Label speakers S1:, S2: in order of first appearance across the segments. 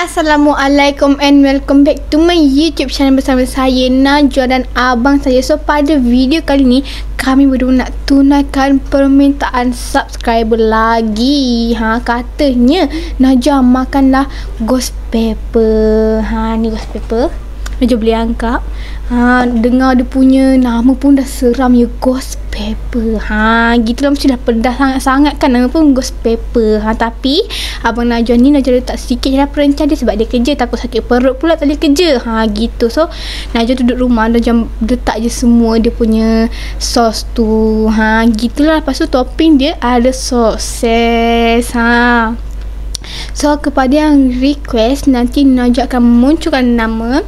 S1: Assalamualaikum and welcome back to my YouTube channel bersama saya Najwa dan abang saya. So pada video kali ni kami baru nak tunaikan permintaan subscriber lagi. Katanya Najwa makanlah ghost pepper. Ni ghost pepper. Najwa boleh angkat. Dengar dia punya nama pun dah seram ya, ghost pepper. Gitulah, mesti dah pedas sangat-sangat kan nama pun ghost pepper. Tapi abang Najwa ni Najwa letak sikit je perencana dia sebab dia kerja, takut sakit perut pula tak boleh kerja. Gitu. So Najwa duduk rumah, Najwa letak je semua dia punya sos tu. Gitulah. Lepas tu topping dia ada sosis. So kepada yang request, nanti Najwa akan munculkan nama.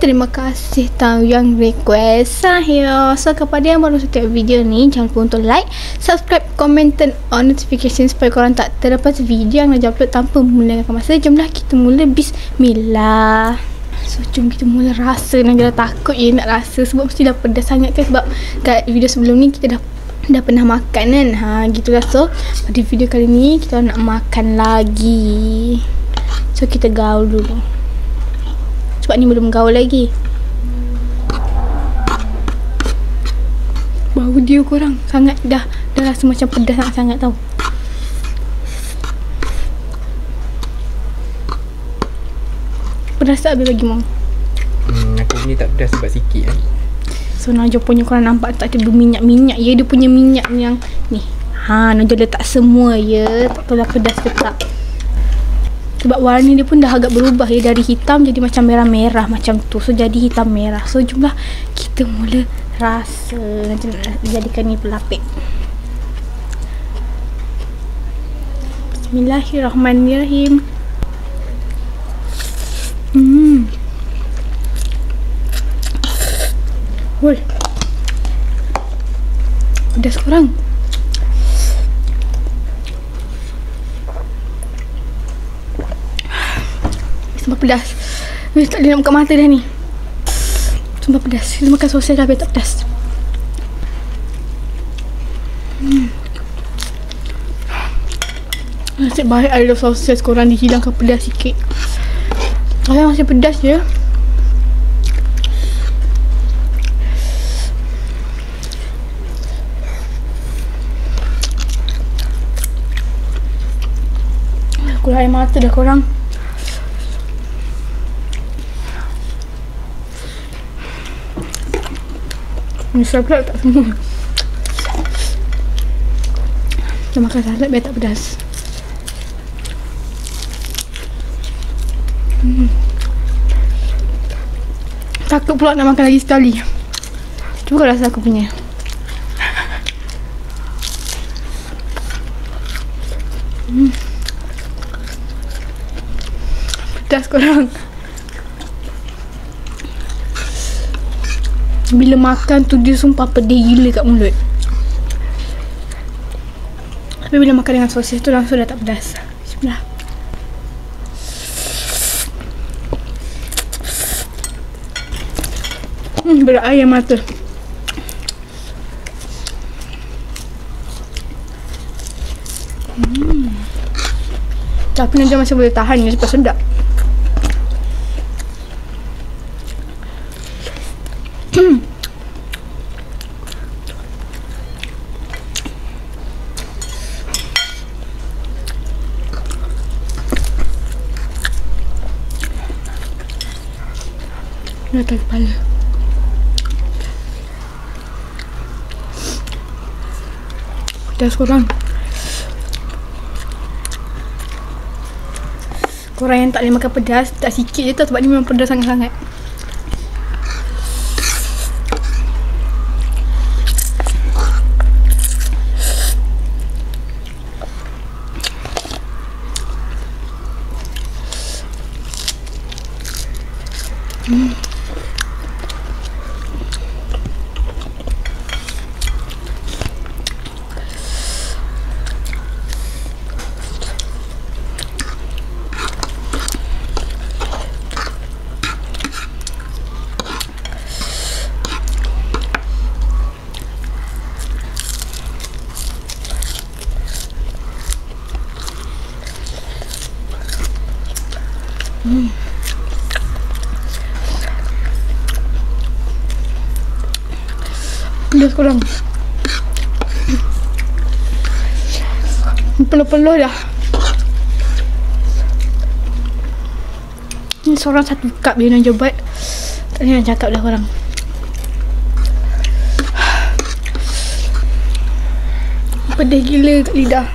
S1: Terima kasih tahu yang request saya. So kepada yang baru setiap video ni, jangan lupa untuk like, subscribe, comment, turn on notification supaya korang tak terlepas video yang Najwa upload tanpa memulakan masa. Jomlah kita mula. Bismillah. So jom kita mula rasa. Najwa dah takut je nak rasa sebab mesti dah pedas sangat kan, sebab kat video sebelum ni kita dah pernah makan kan. Gitulah. So pada video kali ni kita nak makan lagi. So kita gaul dulu sebab ni belum gaul lagi. Bau dia korang sangat dah rasa macam pedas sangat-sangat tau. Pedas tak habis lagi Mang?
S2: Aku punya tak pedas sebab sikit kan.
S1: So Najwa punya korang nampak tak ada berminyak-minyak ya, dia punya minyak yang ni. Najwa letak semua ya, tak tahu dah pedas ke tak. Sebab warna dia pun dah agak berubah ya, dari hitam jadi macam merah-merah macam tu. So jadi hitam merah. So jomlah kita mula rasa. Nanti nak jadikan ni pelapik. Bismillahirrahmanirrahim. Woi, pedas korang. Sumpah pedas. Tak boleh nak buka mata dah ni. Sumpah pedas. Kita makan sosis dah, tak pedas. Nasib baik ada sosis korang dihilangkan pedas sikit. Kalau masih pedas je. Aku dah air mata dah korang. Misal pula tak semua. Kita makan salad biar tak pedas. Takut pula nak makan lagi sekali. Cuba rasa aku punya. Pedas korang. Bila makan tu dia sumpah pedih gila kat mulut. Tapi bila makan dengan sosis tu langsung dah tak pedas. Bismillah. Berair mata. Tapi Najwa masih boleh tahan ni sebab sedap. Nak kepala. Pedas korang. Korang yang tak boleh makan pedas, tak sikit je tau sebab ni memang pedas sangat-sangat. Pedas korang. Peluh-peluh dah. Ni seorang satu cup dia nak buat. Tak boleh nak cakap dah korang. Pedas gila kat lidah.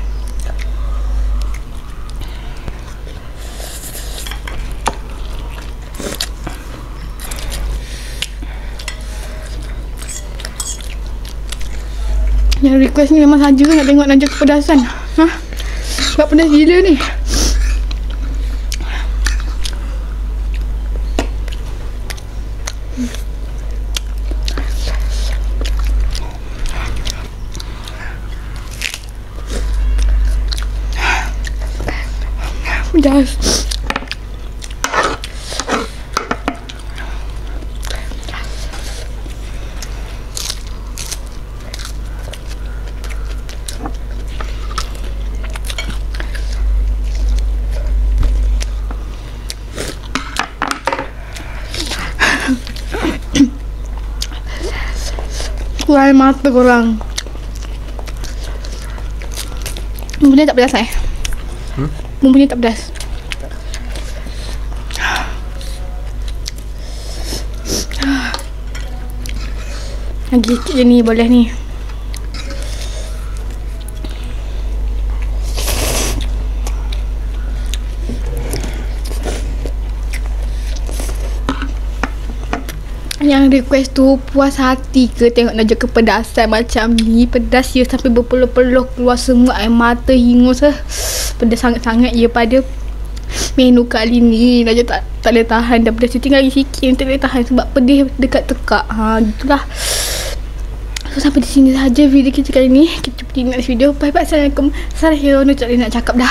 S1: Yang request ni memang saja nak tengok Najwa kepedasan. Sebab pedas gila ni. Pedas. Keluar air mata korang. Bumbunya tak pedas Bumbunya tak pedas. Lagi sikit je ni, boleh ni. Yang request tu puas hati ke tengok Najwa kepedasan macam ni? Pedas ya sampai berpeluh-peluh, keluar semua air mata, hingus. Pedas sangat-sangat ya pada menu kali ni. Najwa tak boleh tahan dah pedas. Tinggal lagi sikit tak boleh tahan sebab pedih dekat tekak. Itulah. So sampai di sini saja video kita kali ni. Kita jumpa di next video. Bye bye. Assalamualaikum. Sarah Hero nak cakap dah.